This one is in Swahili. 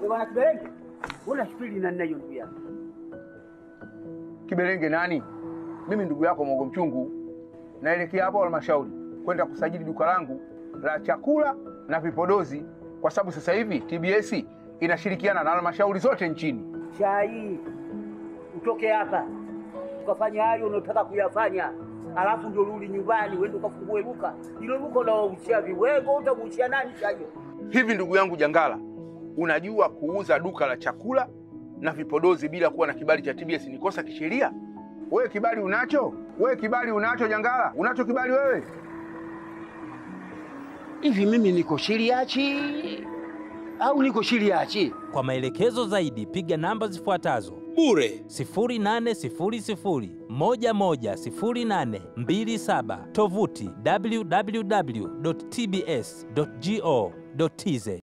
Bwana Kiberenge, una spidi na ninayo ndugu yangu. Kiberenge nani? Mimi ndugu yako Mwogo Mchungu. Naelekea hapo halmashauri kwenda kusajili duka langu la chakula na vipodozi, kwa sababu sasa hivi TBS inashirikiana na halmashauri zote nchini. Chai, utoke hapa ukafanya hayo unataka kuyafanya, alafu ndio rudi nyumbani uende ukafungue duka. Hilo duka unaoushia viwego, utamushia nani chajo? Hivi ndugu yangu Jangala, unajua kuuza duka la chakula na vipodozi bila kuwa na kibali cha TBS ni kosa kisheria? Wewe kibali unacho? Wewe kibali unacho Jangala? Unacho kibali wewe? Hivi mimi niko shiriachi au niko shiriachi? Kwa maelekezo zaidi piga namba zifuatazo: bure 0800 110827, tovuti www.tbs.go.tz.